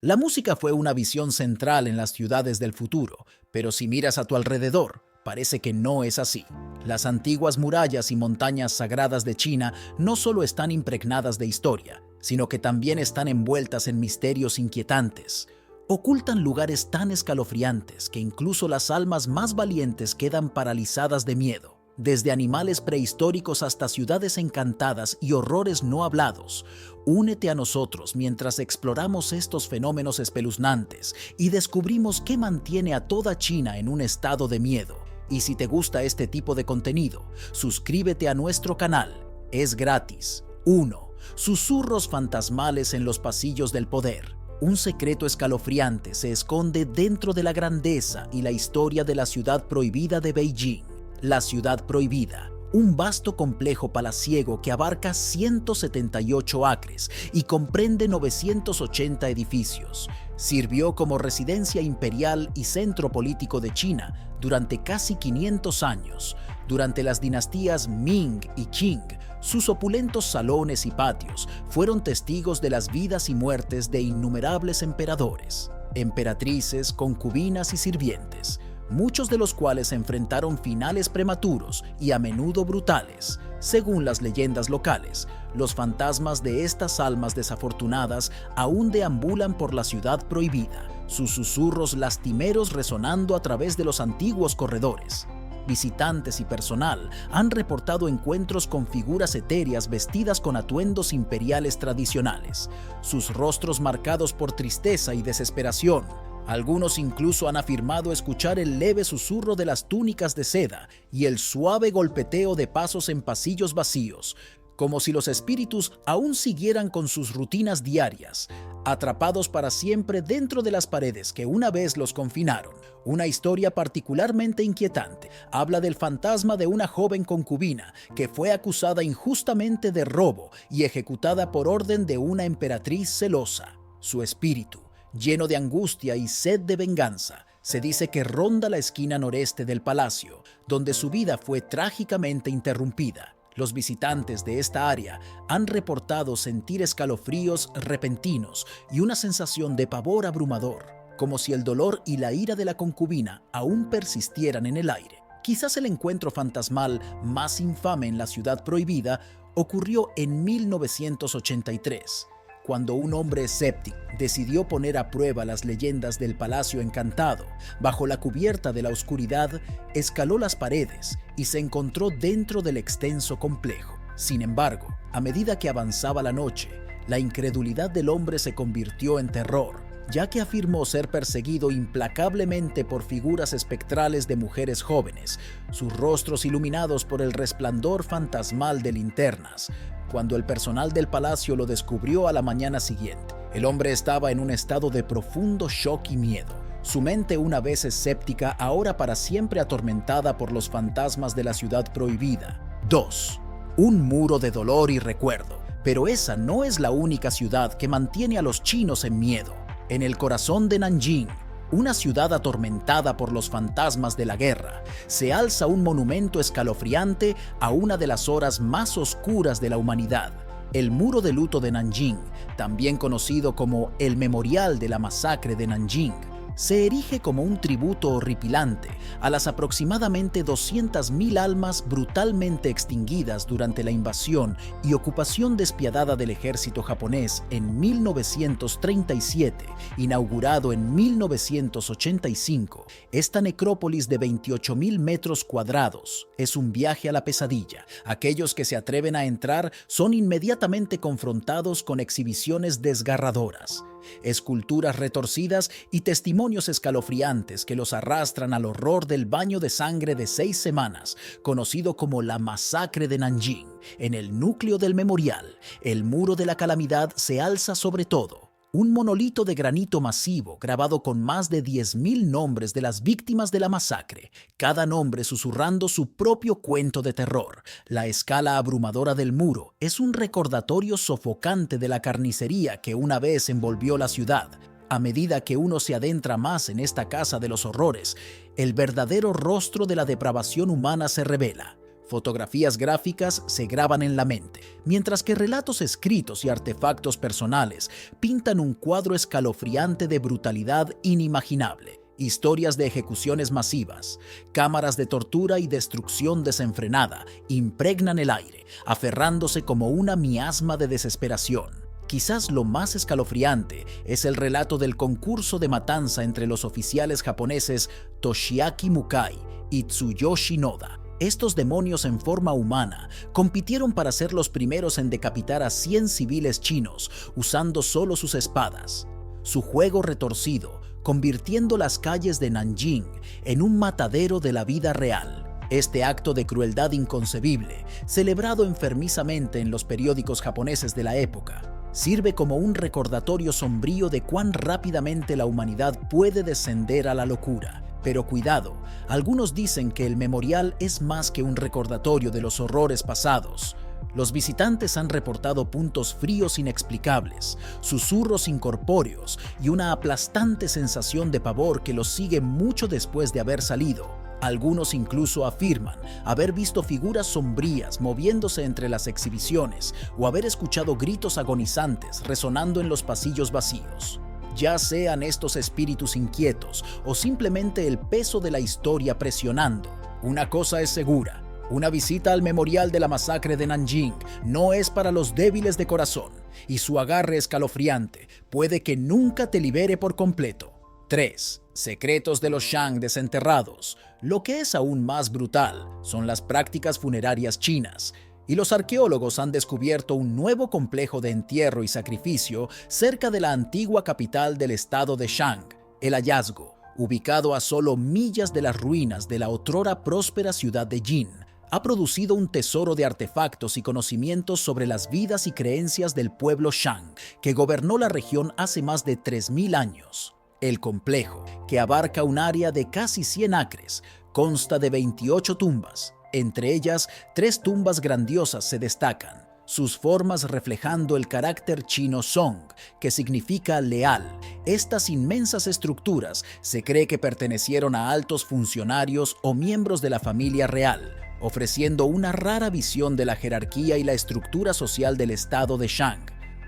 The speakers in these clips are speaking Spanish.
La música fue una visión central en las ciudades del futuro, pero si miras a tu alrededor, parece que no es así. Las antiguas murallas y montañas sagradas de China no solo están impregnadas de historia, sino que también están envueltas en misterios inquietantes. Ocultan lugares tan escalofriantes que incluso las almas más valientes quedan paralizadas de miedo. Desde animales prehistóricos hasta ciudades encantadas y horrores no hablados, únete a nosotros mientras exploramos estos fenómenos espeluznantes y descubrimos qué mantiene a toda China en un estado de miedo. Y si te gusta este tipo de contenido, suscríbete a nuestro canal. Es gratis. 1. Susurros fantasmales en los pasillos del poder. Un secreto escalofriante se esconde dentro de la grandeza y la historia de la ciudad prohibida de Beijing. La Ciudad Prohibida, un vasto complejo palaciego que abarca 178 acres y comprende 980 edificios. Sirvió como residencia imperial y centro político de China durante casi 500 años. Durante las dinastías Ming y Qing, sus opulentos salones y patios fueron testigos de las vidas y muertes de innumerables emperadores, emperatrices, concubinas y sirvientes, muchos de los cuales enfrentaron finales prematuros y a menudo brutales. Según las leyendas locales, los fantasmas de estas almas desafortunadas aún deambulan por la ciudad prohibida, sus susurros lastimeros resonando a través de los antiguos corredores. Visitantes y personal han reportado encuentros con figuras etéreas vestidas con atuendos imperiales tradicionales, sus rostros marcados por tristeza y desesperación. Algunos incluso han afirmado escuchar el leve susurro de las túnicas de seda y el suave golpeteo de pasos en pasillos vacíos, como si los espíritus aún siguieran con sus rutinas diarias, atrapados para siempre dentro de las paredes que una vez los confinaron. Una historia particularmente inquietante habla del fantasma de una joven concubina que fue acusada injustamente de robo y ejecutada por orden de una emperatriz celosa. Su espíritu, lleno de angustia y sed de venganza, se dice que ronda la esquina noreste del palacio, donde su vida fue trágicamente interrumpida. Los visitantes de esta área han reportado sentir escalofríos repentinos y una sensación de pavor abrumador, como si el dolor y la ira de la concubina aún persistieran en el aire. Quizás el encuentro fantasmal más infame en la Ciudad Prohibida ocurrió en 1983, cuando un hombre escéptico decidió poner a prueba las leyendas del Palacio Encantado. Bajo la cubierta de la oscuridad, escaló las paredes y se encontró dentro del extenso complejo. Sin embargo, a medida que avanzaba la noche, la incredulidad del hombre se convirtió en terror, ya que afirmó ser perseguido implacablemente por figuras espectrales de mujeres jóvenes, sus rostros iluminados por el resplandor fantasmal de linternas. Cuando el personal del palacio lo descubrió a la mañana siguiente, el hombre estaba en un estado de profundo shock y miedo. Su mente, una vez escéptica, ahora para siempre atormentada por los fantasmas de la Ciudad Prohibida. 2. Un muro de dolor y recuerdo. Pero esa no es la única ciudad que mantiene a los chinos en miedo. En el corazón de Nanjing, una ciudad atormentada por los fantasmas de la guerra, se alza un monumento escalofriante a una de las horas más oscuras de la humanidad. El Muro de Luto de Nanjing, también conocido como el Memorial de la Masacre de Nanjing, se erige como un tributo horripilante a las aproximadamente 200.000 almas brutalmente extinguidas durante la invasión y ocupación despiadada del ejército japonés en 1937, inaugurado en 1985. Esta necrópolis de 28.000 metros cuadrados es un viaje a la pesadilla. Aquellos que se atreven a entrar son inmediatamente confrontados con exhibiciones desgarradoras, esculturas retorcidas y testimonios escalofriantes que los arrastran al horror del baño de sangre de 6 semanas, conocido como la Masacre de Nanjing. En el núcleo del memorial, el Muro de la Calamidad se alza sobre todo. Un monolito de granito masivo grabado con más de 10.000 nombres de las víctimas de la masacre, cada nombre susurrando su propio cuento de terror. La escala abrumadora del muro es un recordatorio sofocante de la carnicería que una vez envolvió la ciudad. A medida que uno se adentra más en esta casa de los horrores, el verdadero rostro de la depravación humana se revela. Fotografías gráficas se graban en la mente, mientras que relatos escritos y artefactos personales pintan un cuadro escalofriante de brutalidad inimaginable. Historias de ejecuciones masivas, cámaras de tortura y destrucción desenfrenada impregnan el aire, aferrándose como una miasma de desesperación. Quizás lo más escalofriante es el relato del concurso de matanza entre los oficiales japoneses Toshiaki Mukai y Tsuyoshi Noda. Estos demonios en forma humana compitieron para ser los primeros en decapitar a 100 civiles chinos usando solo sus espadas. Su juego retorcido, convirtiendo las calles de Nanjing en un matadero de la vida real. Este acto de crueldad inconcebible, celebrado enfermizamente en los periódicos japoneses de la época, sirve como un recordatorio sombrío de cuán rápidamente la humanidad puede descender a la locura. Pero cuidado, algunos dicen que el memorial es más que un recordatorio de los horrores pasados. Los visitantes han reportado puntos fríos inexplicables, susurros incorpóreos y una aplastante sensación de pavor que los sigue mucho después de haber salido. Algunos incluso afirman haber visto figuras sombrías moviéndose entre las exhibiciones o haber escuchado gritos agonizantes resonando en los pasillos vacíos. Ya sean estos espíritus inquietos o simplemente el peso de la historia presionando, una cosa es segura: una visita al memorial de la masacre de Nanjing no es para los débiles de corazón, y su agarre escalofriante puede que nunca te libere por completo. 3. Secretos de los Shang desenterrados. Lo que es aún más brutal son las prácticas funerarias chinas, y los arqueólogos han descubierto un nuevo complejo de entierro y sacrificio cerca de la antigua capital del estado de Shang. El hallazgo, ubicado a solo millas de las ruinas de la otrora próspera ciudad de Jin, ha producido un tesoro de artefactos y conocimientos sobre las vidas y creencias del pueblo Shang, que gobernó la región hace más de 3000 años. El complejo, que abarca un área de casi 100 acres, consta de 28 tumbas. Entre ellas, 3 tumbas grandiosas se destacan, sus formas reflejando el carácter chino Song, que significa leal. Estas inmensas estructuras se cree que pertenecieron a altos funcionarios o miembros de la familia real, ofreciendo una rara visión de la jerarquía y la estructura social del estado de Shang.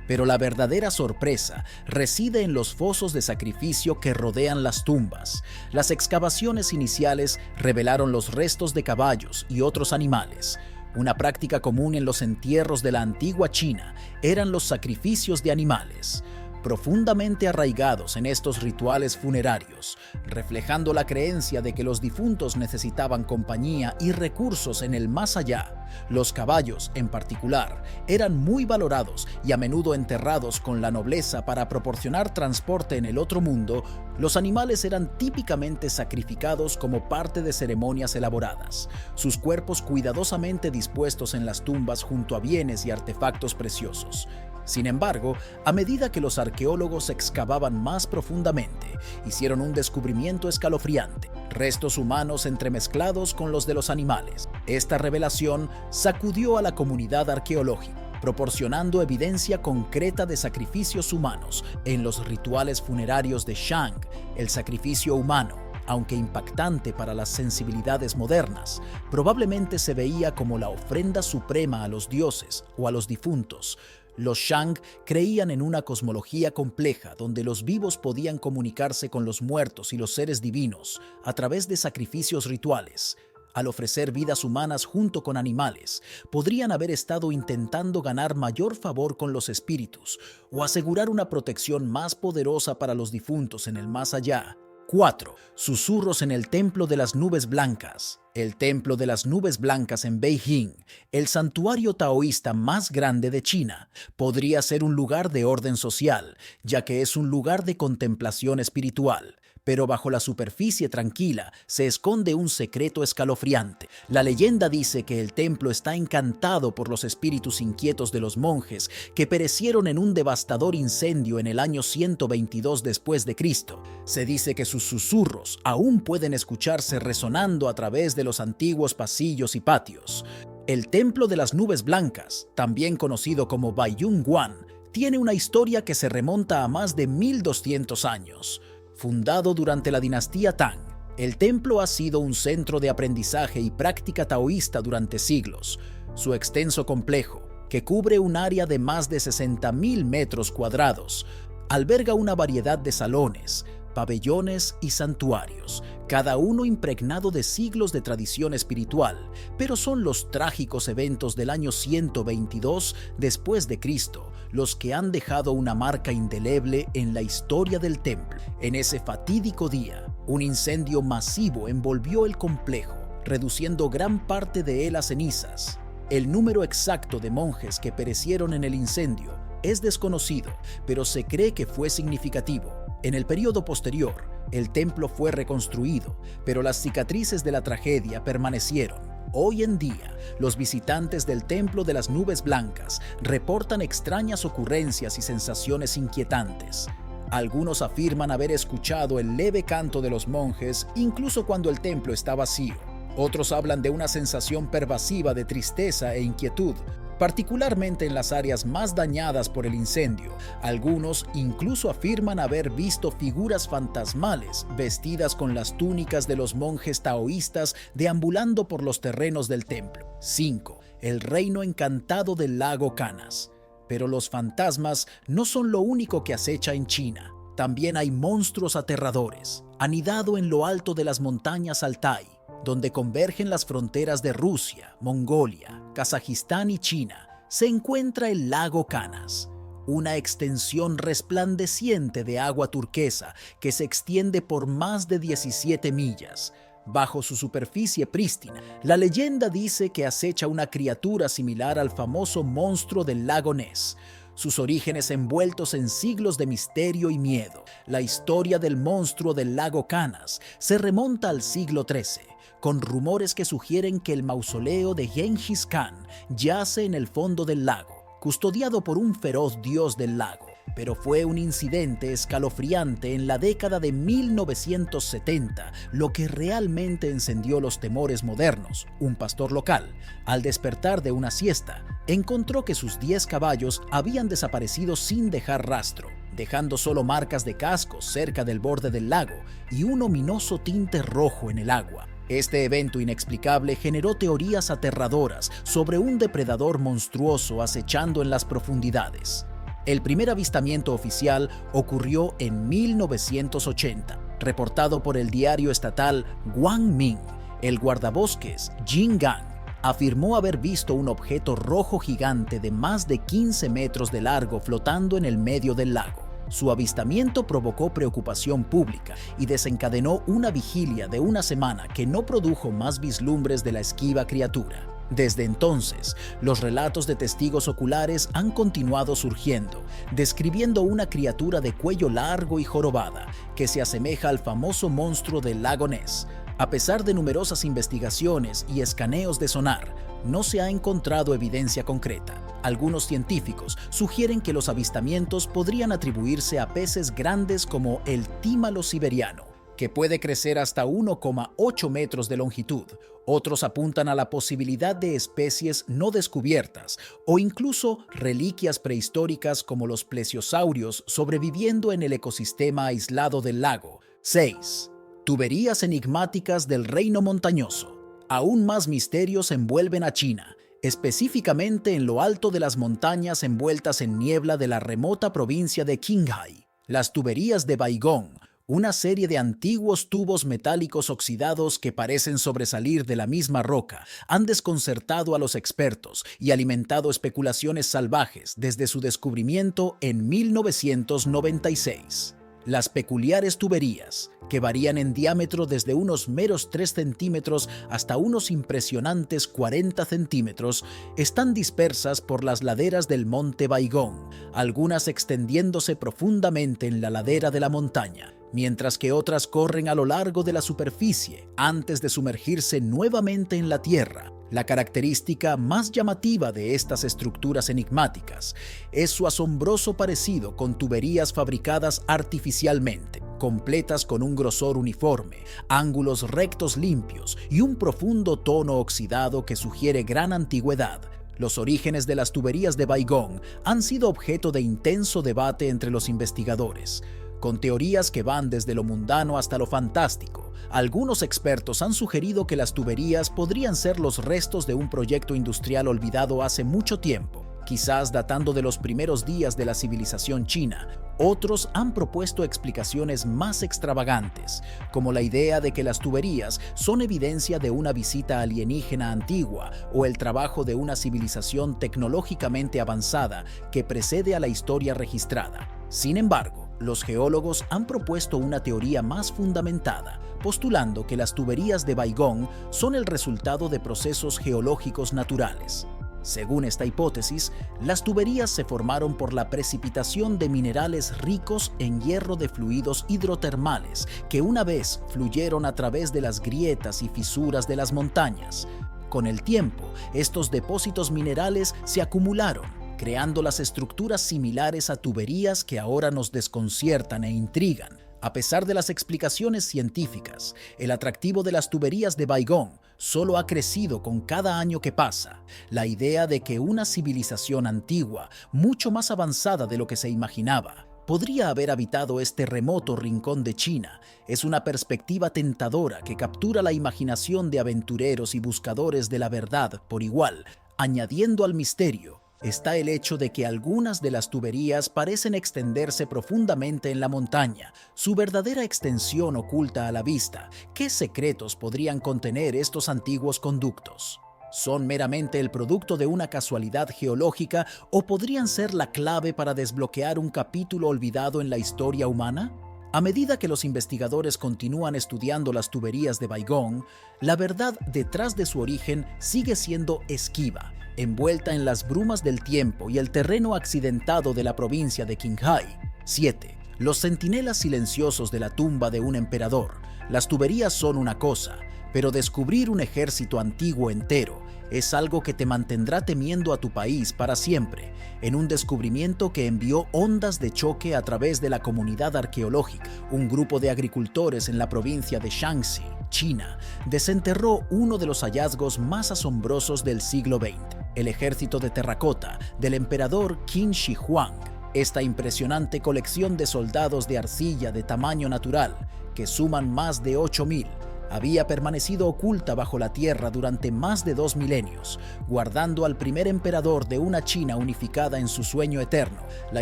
Pero la verdadera sorpresa reside en los fosos de sacrificio que rodean las tumbas. Las excavaciones iniciales revelaron los restos de caballos y otros animales. Una práctica común en los entierros de la antigua China eran los sacrificios de animales, profundamente arraigados en estos rituales funerarios, reflejando la creencia de que los difuntos necesitaban compañía y recursos en el más allá. Los caballos, en particular, eran muy valorados y a menudo enterrados con la nobleza para proporcionar transporte en el otro mundo. Los animales eran típicamente sacrificados como parte de ceremonias elaboradas, sus cuerpos cuidadosamente dispuestos en las tumbas junto a bienes y artefactos preciosos. Sin embargo, a medida que los arqueólogos excavaban más profundamente, hicieron un descubrimiento escalofriante: restos humanos entremezclados con los de los animales. Esta revelación sacudió a la comunidad arqueológica, proporcionando evidencia concreta de sacrificios humanos en los rituales funerarios de Shang. El sacrificio humano, aunque impactante para las sensibilidades modernas, probablemente se veía como la ofrenda suprema a los dioses o a los difuntos. Los Shang creían en una cosmología compleja donde los vivos podían comunicarse con los muertos y los seres divinos a través de sacrificios rituales. Al ofrecer vidas humanas junto con animales, podrían haber estado intentando ganar mayor favor con los espíritus o asegurar una protección más poderosa para los difuntos en el más allá. 4. Susurros en el Templo de las Nubes Blancas. El Templo de las Nubes Blancas en Beijing, el santuario taoísta más grande de China, podría ser un lugar de orden social, ya que es un lugar de contemplación espiritual. Pero bajo la superficie tranquila se esconde un secreto escalofriante. La leyenda dice que el templo está encantado por los espíritus inquietos de los monjes que perecieron en un devastador incendio en el año 122 después de Cristo. Se dice que sus susurros aún pueden escucharse resonando a través de los antiguos pasillos y patios. El Templo de las Nubes Blancas, también conocido como Baiyun-Guan, tiene una historia que se remonta a más de 1200 años. Fundado durante la dinastía Tang, El templo ha sido un centro de aprendizaje y práctica taoísta durante siglos. Su extenso complejo, que cubre un área de más de 60.000 metros cuadrados, alberga una variedad de salones, pabellones y santuarios, cada uno impregnado de siglos de tradición espiritual, pero son los trágicos eventos del año 122 después de Cristo los que han dejado una marca indeleble en la historia del templo. En ese fatídico día, un incendio masivo envolvió el complejo, reduciendo gran parte de él a cenizas. El número exacto de monjes que perecieron en el incendio es desconocido, pero se cree que fue significativo. En el periodo posterior, el templo fue reconstruido, pero las cicatrices de la tragedia permanecieron. Hoy en día, los visitantes del Templo de las Nubes Blancas reportan extrañas ocurrencias y sensaciones inquietantes. Algunos afirman haber escuchado el leve canto de los monjes incluso cuando el templo está vacío. Otros hablan de una sensación pervasiva de tristeza e inquietud, particularmente en las áreas más dañadas por el incendio. Algunos incluso afirman haber visto figuras fantasmales vestidas con las túnicas de los monjes taoístas deambulando por los terrenos del templo. 5. El reino encantado del lago Canas. Pero los fantasmas no son lo único que acecha en China. También hay monstruos aterradores, anidado en lo alto de las montañas Altai, donde convergen las fronteras de Rusia, Mongolia, Kazajistán y China. Se encuentra el lago Canas, una extensión resplandeciente de agua turquesa que se extiende por más de 17 millas. Bajo su superficie prístina, la leyenda dice que acecha una criatura similar al famoso monstruo del lago Ness, sus orígenes envueltos en siglos de misterio y miedo. La historia del monstruo del lago Canas se remonta al siglo XIII, con rumores que sugieren que el mausoleo de Genghis Khan yace en el fondo del lago, custodiado por un feroz dios del lago. Pero fue un incidente escalofriante en la década de 1970 lo que realmente encendió los temores modernos. Un pastor local, al despertar de una siesta, encontró que sus 10 caballos habían desaparecido sin dejar rastro, dejando solo marcas de cascos cerca del borde del lago y un ominoso tinte rojo en el agua. Este evento inexplicable generó teorías aterradoras sobre un depredador monstruoso acechando en las profundidades. El primer avistamiento oficial ocurrió en 1980, reportado por el diario estatal Guangming. El guardabosques Jin Gang afirmó haber visto un objeto rojo gigante de más de 15 metros de largo flotando en el medio del lago. Su avistamiento provocó preocupación pública y desencadenó una vigilia de una semana que no produjo más vislumbres de la esquiva criatura. Desde entonces, los relatos de testigos oculares han continuado surgiendo, describiendo una criatura de cuello largo y jorobada que se asemeja al famoso monstruo del lago Ness. A pesar de numerosas investigaciones y escaneos de sonar, no se ha encontrado evidencia concreta. Algunos científicos sugieren que los avistamientos podrían atribuirse a peces grandes como el tímalo siberiano, que puede crecer hasta 1,8 metros de longitud. Otros apuntan a la posibilidad de especies no descubiertas o incluso reliquias prehistóricas como los plesiosaurios sobreviviendo en el ecosistema aislado del lago. 6. Tuberías enigmáticas del reino montañoso. Aún más misterios envuelven a China, específicamente en lo alto de las montañas envueltas en niebla de la remota provincia de Qinghai. Las tuberías de Baigong, una serie de antiguos tubos metálicos oxidados que parecen sobresalir de la misma roca, han desconcertado a los expertos y alimentado especulaciones salvajes desde su descubrimiento en 1996. Las peculiares tuberías, que varían en diámetro desde unos meros 3 centímetros hasta unos impresionantes 40 centímetros, están dispersas por las laderas del monte Baigong, algunas extendiéndose profundamente en la ladera de la montaña, mientras que otras corren a lo largo de la superficie antes de sumergirse nuevamente en la tierra. La característica más llamativa de estas estructuras enigmáticas es su asombroso parecido con tuberías fabricadas artificialmente, completas con un grosor uniforme, ángulos rectos limpios y un profundo tono oxidado que sugiere gran antigüedad. Los orígenes de las tuberías de Baigong han sido objeto de intenso debate entre los investigadores. con teorías que van desde lo mundano hasta lo fantástico. Algunos expertos han sugerido que las tuberías podrían ser los restos de un proyecto industrial olvidado hace mucho tiempo, quizás datando de los primeros días de la civilización china. Otros han propuesto explicaciones más extravagantes, como la idea de que las tuberías son evidencia de una visita alienígena antigua o el trabajo de una civilización tecnológicamente avanzada que precede a la historia registrada. Sin embargo, los geólogos han propuesto una teoría más fundamentada, postulando que las tuberías de Baigón son el resultado de procesos geológicos naturales. Según esta hipótesis, las tuberías se formaron por la precipitación de minerales ricos en hierro de fluidos hidrotermales que una vez fluyeron a través de las grietas y fisuras de las montañas. Con el tiempo, estos depósitos minerales se acumularon, creando las estructuras similares a tuberías que ahora nos desconciertan e intrigan. A pesar de las explicaciones científicas, el atractivo de las tuberías de Baigón solo ha crecido con cada año que pasa. La idea de que una civilización antigua, mucho más avanzada de lo que se imaginaba, podría haber habitado este remoto rincón de China es una perspectiva tentadora que captura la imaginación de aventureros y buscadores de la verdad por igual. Añadiendo al misterio está el hecho de que algunas de las tuberías parecen extenderse profundamente en la montaña. Su verdadera extensión oculta a la vista. ¿Qué secretos podrían contener estos antiguos conductos? ¿Son meramente el producto de una casualidad geológica o podrían ser la clave para desbloquear un capítulo olvidado en la historia humana? A medida que los investigadores continúan estudiando las tuberías de Baigón, la verdad detrás de su origen sigue siendo esquiva, envuelta en las brumas del tiempo y el terreno accidentado de la provincia de Qinghai. 7. Los centinelas silenciosos de la tumba de un emperador. Las tuberías son una cosa, pero descubrir un ejército antiguo entero es algo que te mantendrá temiendo a tu país para siempre, en un descubrimiento que envió ondas de choque a través de la comunidad arqueológica. Un grupo de agricultores en la provincia de Shanxi, China, desenterró uno de los hallazgos más asombrosos del siglo XX, el ejército de terracota del emperador Qin Shi Huang. Esta impresionante colección de soldados de arcilla de tamaño natural, que suman más de 8.000, había permanecido oculta bajo la tierra durante más de 2 milenios, guardando al primer emperador de una China unificada en su sueño eterno. La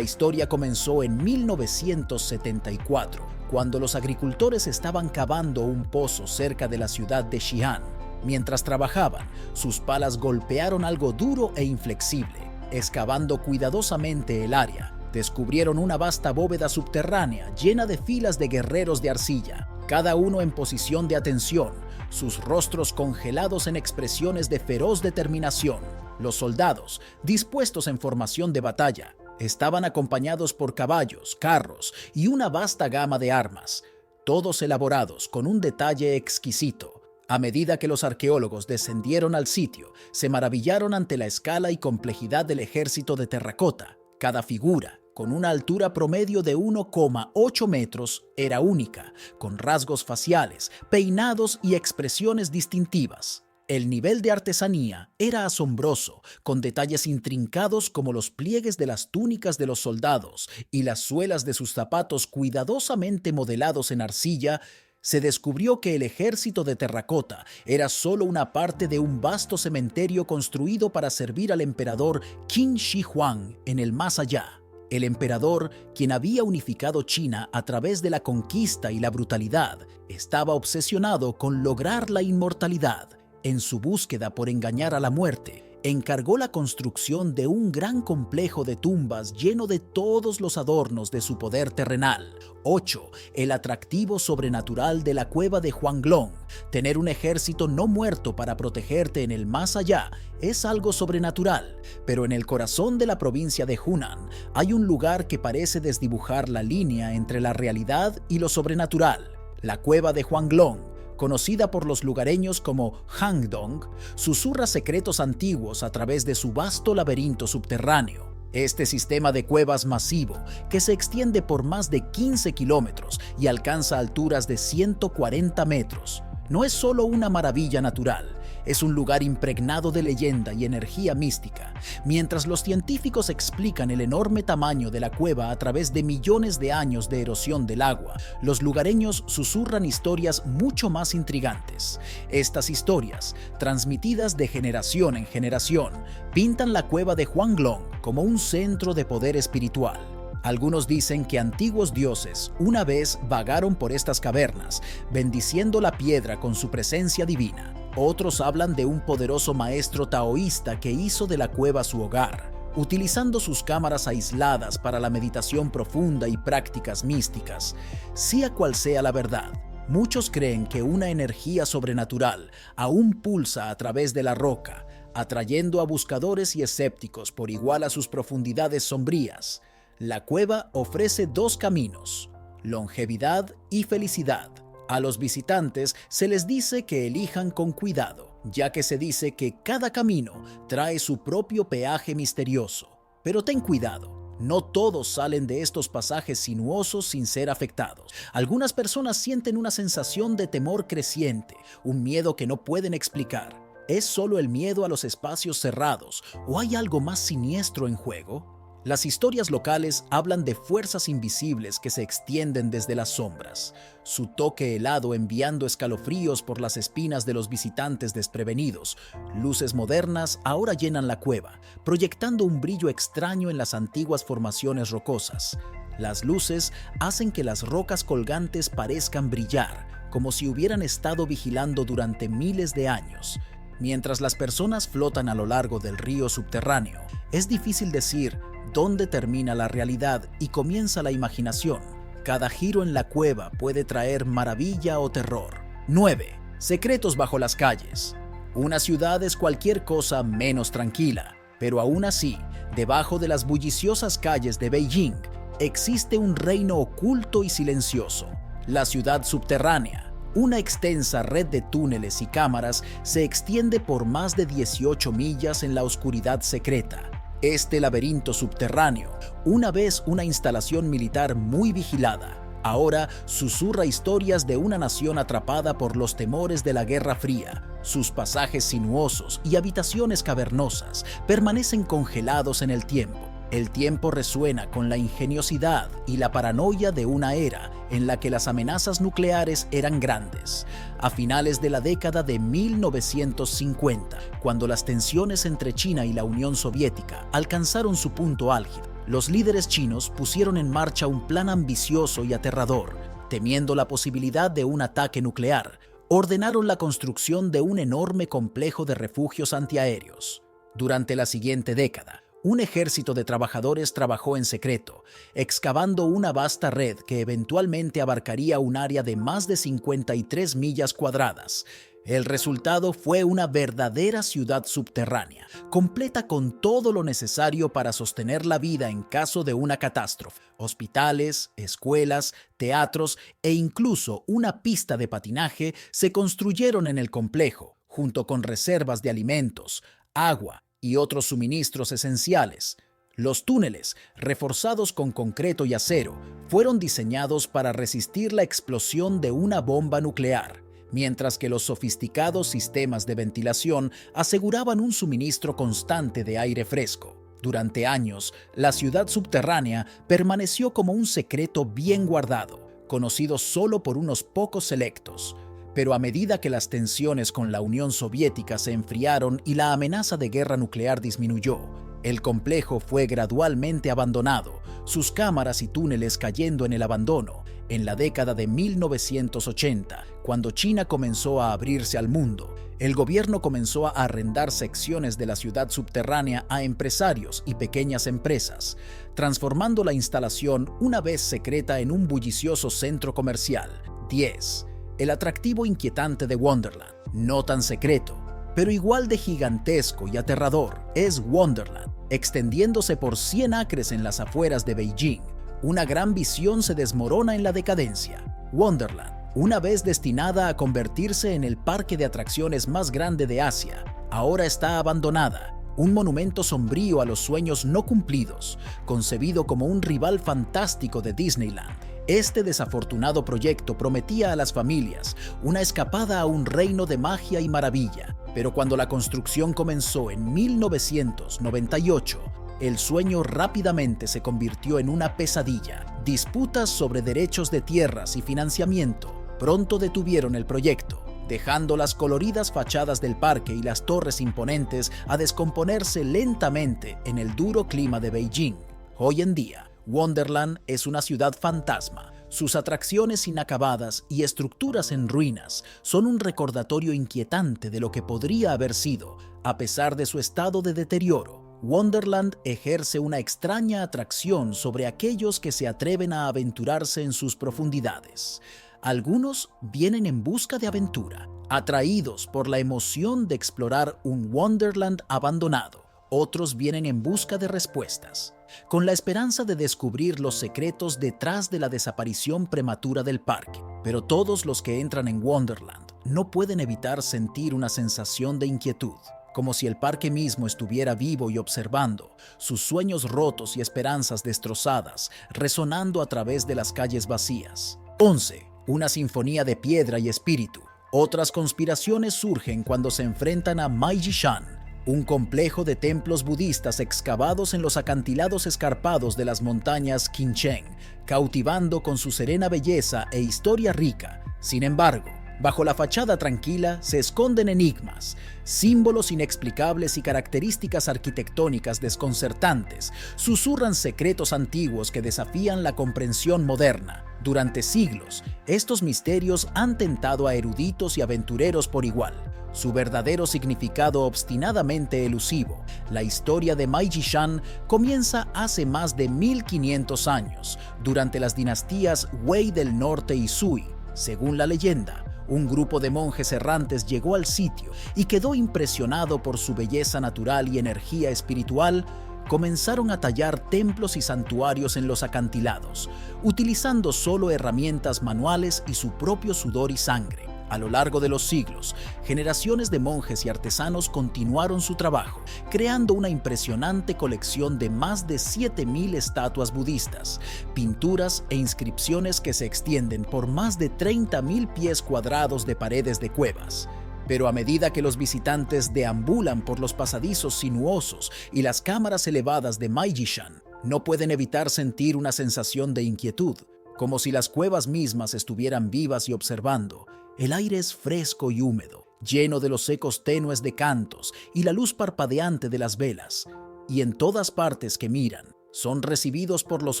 historia comenzó en 1974, cuando los agricultores estaban cavando un pozo cerca de la ciudad de Xi'an. Mientras trabajaban, sus palas golpearon algo duro e inflexible. Excavando cuidadosamente el área, descubrieron una vasta bóveda subterránea llena de filas de guerreros de arcilla, cada uno en posición de atención, sus rostros congelados en expresiones de feroz determinación. Los soldados, dispuestos en formación de batalla, estaban acompañados por caballos, carros y una vasta gama de armas, todos elaborados con un detalle exquisito. A medida que los arqueólogos descendieron al sitio, se maravillaron ante la escala y complejidad del ejército de terracota. Cada figura, con una altura promedio de 1,8 metros, era única, con rasgos faciales, peinados y expresiones distintivas. El nivel de artesanía era asombroso, con detalles intrincados como los pliegues de las túnicas de los soldados y las suelas de sus zapatos cuidadosamente modelados en arcilla. Se descubrió que el ejército de terracota era solo una parte de un vasto cementerio construido para servir al emperador Qin Shi Huang en el más allá. El emperador, quien había unificado China a través de la conquista y la brutalidad, estaba obsesionado con lograr la inmortalidad. En su búsqueda por engañar a la muerte, encargó la construcción de un gran complejo de tumbas lleno de todos los adornos de su poder terrenal. 8. El atractivo sobrenatural de la cueva de Huanglong. Tener un ejército no muerto para protegerte en el más allá es algo sobrenatural, pero en el corazón de la provincia de Hunan hay un lugar que parece desdibujar la línea entre la realidad y lo sobrenatural. La cueva de Huanglong, conocida por los lugareños como Hangdong, susurra secretos antiguos a través de su vasto laberinto subterráneo. Este sistema de cuevas masivo, que se extiende por más de 15 kilómetros y alcanza alturas de 140 metros, no es solo una maravilla natural, Es un lugar impregnado de leyenda y energía mística. Mientras los científicos explican el enorme tamaño de la cueva a través de millones de años de erosión del agua, los lugareños susurran historias mucho más intrigantes. Estas historias, transmitidas de generación en generación, pintan la cueva de Huanglong como un centro de poder espiritual. Algunos dicen que antiguos dioses una vez vagaron por estas cavernas, bendiciendo la piedra con su presencia divina. Otros hablan de un poderoso maestro taoísta que hizo de la cueva su hogar, utilizando sus cámaras aisladas para la meditación profunda y prácticas místicas. Sea cual sea la verdad, muchos creen que una energía sobrenatural aún pulsa a través de la roca, atrayendo a buscadores y escépticos por igual a sus profundidades sombrías. La cueva ofrece dos caminos: longevidad y felicidad. A los visitantes se les dice que elijan con cuidado, ya que se dice que cada camino trae su propio peaje misterioso. Pero ten cuidado, no todos salen de estos pasajes sinuosos sin ser afectados. Algunas personas sienten una sensación de temor creciente, un miedo que no pueden explicar. ¿Es solo el miedo a los espacios cerrados o hay algo más siniestro en juego? Las historias locales hablan de fuerzas invisibles que se extienden desde las sombras, su toque helado enviando escalofríos por las espinas de los visitantes desprevenidos. Luces modernas ahora llenan la cueva, proyectando un brillo extraño en las antiguas formaciones rocosas. Las luces hacen que las rocas colgantes parezcan brillar, como si hubieran estado vigilando durante miles de años. Mientras las personas flotan a lo largo del río subterráneo, es difícil decir dónde termina la realidad y comienza la imaginación. Cada giro en la cueva puede traer maravilla o terror. 9. Secretos bajo las calles. Una ciudad es cualquier cosa menos tranquila, pero aún así, debajo de las bulliciosas calles de Beijing, existe un reino oculto y silencioso: la ciudad subterránea. Una extensa red de túneles y cámaras se extiende por más de 18 millas en la oscuridad secreta. Este laberinto subterráneo, una vez una instalación militar muy vigilada, ahora susurra historias de una nación atrapada por los temores de la Guerra Fría. Sus pasajes sinuosos y habitaciones cavernosas permanecen congelados en el tiempo. El tiempo resuena con la ingeniosidad y la paranoia de una era en la que las amenazas nucleares eran grandes. A finales de la década de 1950, cuando las tensiones entre China y la Unión Soviética alcanzaron su punto álgido, los líderes chinos pusieron en marcha un plan ambicioso y aterrador. Temiendo la posibilidad de un ataque nuclear, ordenaron la construcción de un enorme complejo de refugios antiaéreos. Durante la siguiente década, un ejército de trabajadores trabajó en secreto, excavando una vasta red que eventualmente abarcaría un área de más de 53 millas cuadradas. El resultado fue una verdadera ciudad subterránea, completa con todo lo necesario para sostener la vida en caso de una catástrofe. Hospitales, escuelas, teatros e incluso una pista de patinaje se construyeron en el complejo, junto con reservas de alimentos, agua y otros suministros esenciales. Los túneles, reforzados con concreto y acero, fueron diseñados para resistir la explosión de una bomba nuclear, mientras que los sofisticados sistemas de ventilación aseguraban un suministro constante de aire fresco. Durante años, la ciudad subterránea permaneció como un secreto bien guardado, conocido solo por unos pocos selectos. Pero a medida que las tensiones con la Unión Soviética se enfriaron y la amenaza de guerra nuclear disminuyó, el complejo fue gradualmente abandonado, sus cámaras y túneles cayendo en el abandono. En la década de 1980, cuando China comenzó a abrirse al mundo, el gobierno comenzó a arrendar secciones de la ciudad subterránea a empresarios y pequeñas empresas, transformando la instalación una vez secreta en un bullicioso centro comercial. 10. El atractivo inquietante de Wonderland. No tan secreto, pero igual de gigantesco y aterrador, es Wonderland. Extendiéndose por 100 acres en las afueras de Beijing, una gran visión se desmorona en la decadencia. Wonderland, una vez destinada a convertirse en el parque de atracciones más grande de Asia, ahora está abandonada. Un monumento sombrío a los sueños no cumplidos, concebido como un rival fantástico de Disneyland. Este desafortunado proyecto prometía a las familias una escapada a un reino de magia y maravilla, pero cuando la construcción comenzó en 1998, el sueño rápidamente se convirtió en una pesadilla. Disputas sobre derechos de tierras y financiamiento pronto detuvieron el proyecto, dejando las coloridas fachadas del parque y las torres imponentes a descomponerse lentamente en el duro clima de Beijing. Hoy en día, Wonderland es una ciudad fantasma. Sus atracciones inacabadas y estructuras en ruinas son un recordatorio inquietante de lo que podría haber sido, a pesar de su estado de deterioro. Wonderland ejerce una extraña atracción sobre aquellos que se atreven a aventurarse en sus profundidades. Algunos vienen en busca de aventura, atraídos por la emoción de explorar un Wonderland abandonado. Otros vienen en busca de respuestas, con la esperanza de descubrir los secretos detrás de la desaparición prematura del parque. Pero todos los que entran en Wonderland no pueden evitar sentir una sensación de inquietud, como si el parque mismo estuviera vivo y observando, sus sueños rotos y esperanzas destrozadas resonando a través de las calles vacías. 11. Una sinfonía de piedra y espíritu. Otras conspiraciones surgen cuando se enfrentan a Maijishan, un complejo de templos budistas excavados en los acantilados escarpados de las montañas Qincheng, cautivando con su serena belleza e historia rica. Sin embargo, bajo la fachada tranquila se esconden enigmas, símbolos inexplicables y características arquitectónicas desconcertantes. Susurran secretos antiguos que desafían la comprensión moderna. Durante siglos, estos misterios han tentado a eruditos y aventureros por igual. Su verdadero significado obstinadamente elusivo. La historia de Maijishan comienza hace más de 1500 años, durante las dinastías Wei del Norte y Sui. Según la leyenda, un grupo de monjes errantes llegó al sitio y quedó impresionado por su belleza natural y energía espiritual. Comenzaron a tallar templos y santuarios en los acantilados, utilizando solo herramientas manuales y su propio sudor y sangre. A lo largo de los siglos, generaciones de monjes y artesanos continuaron su trabajo, creando una impresionante colección de más de 7,000 estatuas budistas, pinturas e inscripciones que se extienden por más de 30,000 pies cuadrados de paredes de cuevas. Pero a medida que los visitantes deambulan por los pasadizos sinuosos y las cámaras elevadas de Maijishan, no pueden evitar sentir una sensación de inquietud, como si las cuevas mismas estuvieran vivas y observando. El aire es fresco y húmedo, lleno de los ecos tenues de cantos y la luz parpadeante de las velas, y en todas partes que miran, son recibidos por los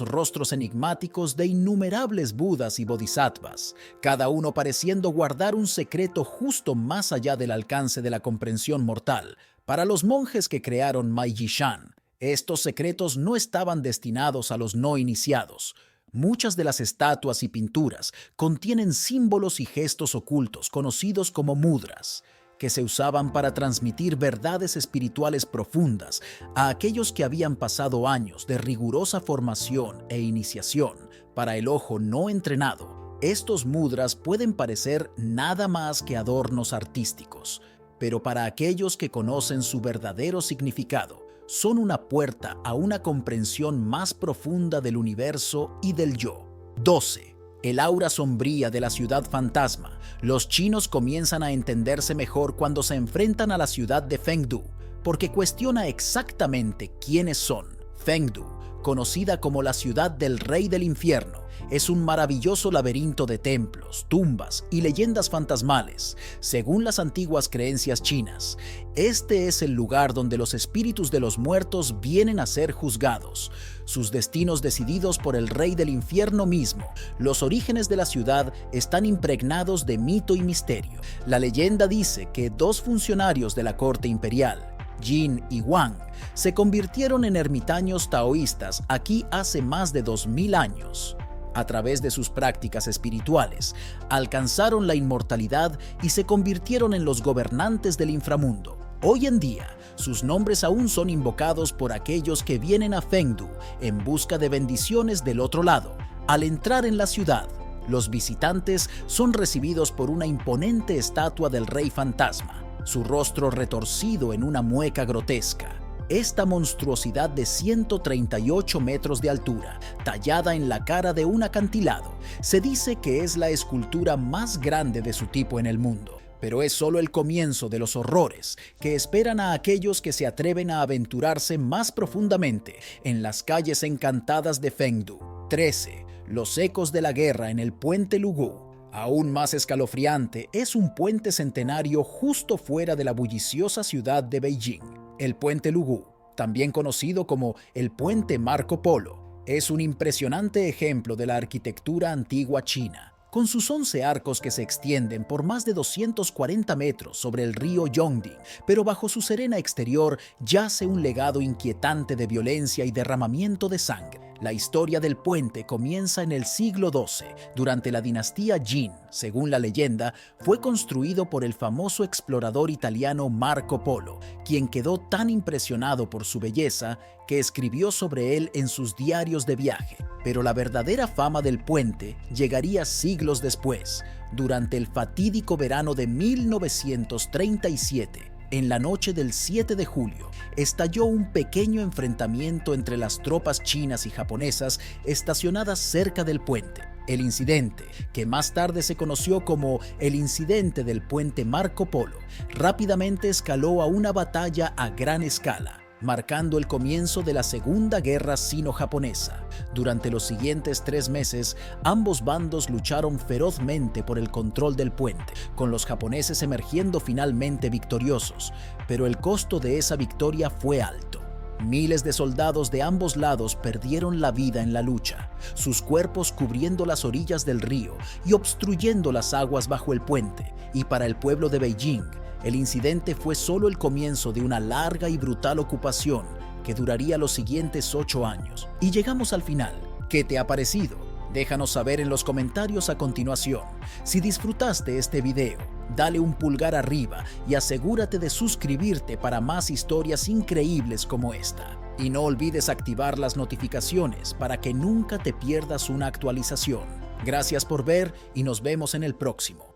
rostros enigmáticos de innumerables budas y bodhisattvas, cada uno pareciendo guardar un secreto justo más allá del alcance de la comprensión mortal. Para los monjes que crearon Maijishan, estos secretos no estaban destinados a los no iniciados. Muchas de las estatuas y pinturas contienen símbolos y gestos ocultos conocidos como mudras, que se usaban para transmitir verdades espirituales profundas a aquellos que habían pasado años de rigurosa formación e iniciación. Para el ojo no entrenado, estos mudras pueden parecer nada más que adornos artísticos, pero para aquellos que conocen su verdadero significado, son una puerta a una comprensión más profunda del universo y del yo. 12. El aura sombría de la ciudad fantasma. Los chinos comienzan a entenderse mejor cuando se enfrentan a la ciudad de Fengdu, porque cuestiona exactamente quiénes son. Fengdu, conocida como la ciudad del rey del infierno, es un maravilloso laberinto de templos, tumbas y leyendas fantasmales. Según las antiguas creencias chinas, este es el lugar donde los espíritus de los muertos vienen a ser juzgados, sus destinos decididos por el rey del infierno mismo. Los orígenes de la ciudad están impregnados de mito y misterio. La leyenda dice que dos funcionarios de la corte imperial, Jin y Wang, se convirtieron en ermitaños taoístas aquí hace más de 2000 años. A través de sus prácticas espirituales, alcanzaron la inmortalidad y se convirtieron en los gobernantes del inframundo. Hoy en día, sus nombres aún son invocados por aquellos que vienen a Fengdu en busca de bendiciones del otro lado. Al entrar en la ciudad, los visitantes son recibidos por una imponente estatua del rey fantasma, su rostro retorcido en una mueca grotesca. Esta monstruosidad de 138 metros de altura, tallada en la cara de un acantilado, se dice que es la escultura más grande de su tipo en el mundo. Pero es solo el comienzo de los horrores que esperan a aquellos que se atreven a aventurarse más profundamente en las calles encantadas de Fengdu. 13. Los ecos de la guerra en el puente Lugu. Aún más escalofriante es un puente centenario justo fuera de la bulliciosa ciudad de Beijing. El puente Lugu, también conocido como el puente Marco Polo, es un impresionante ejemplo de la arquitectura antigua china. Con sus 11 arcos que se extienden por más de 240 metros sobre el río Yongding, pero bajo su serena exterior yace un legado inquietante de violencia y derramamiento de sangre. La historia del puente comienza en el siglo XII, durante la dinastía Jin. Según la leyenda, fue construido por el famoso explorador italiano Marco Polo, quien quedó tan impresionado por su belleza que escribió sobre él en sus diarios de viaje. Pero la verdadera fama del puente llegaría siglos después, durante el fatídico verano de 1937. En la noche del 7 de julio, estalló un pequeño enfrentamiento entre las tropas chinas y japonesas estacionadas cerca del puente. El incidente, que más tarde se conoció como el incidente del puente Marco Polo, rápidamente escaló a una batalla a gran escala, marcando el comienzo de la Segunda Guerra Sino-Japonesa. Durante los siguientes 3 meses, ambos bandos lucharon ferozmente por el control del puente, con los japoneses emergiendo finalmente victoriosos, pero el costo de esa victoria fue alto. Miles de soldados de ambos lados perdieron la vida en la lucha, sus cuerpos cubriendo las orillas del río y obstruyendo las aguas bajo el puente. Y para el pueblo de Beijing, el incidente fue solo el comienzo de una larga y brutal ocupación que duraría los siguientes 8 años. Y llegamos al final. ¿Qué te ha parecido? Déjanos saber en los comentarios a continuación. Si disfrutaste este video, dale un pulgar arriba y asegúrate de suscribirte para más historias increíbles como esta. Y no olvides activar las notificaciones para que nunca te pierdas una actualización. Gracias por ver y nos vemos en el próximo.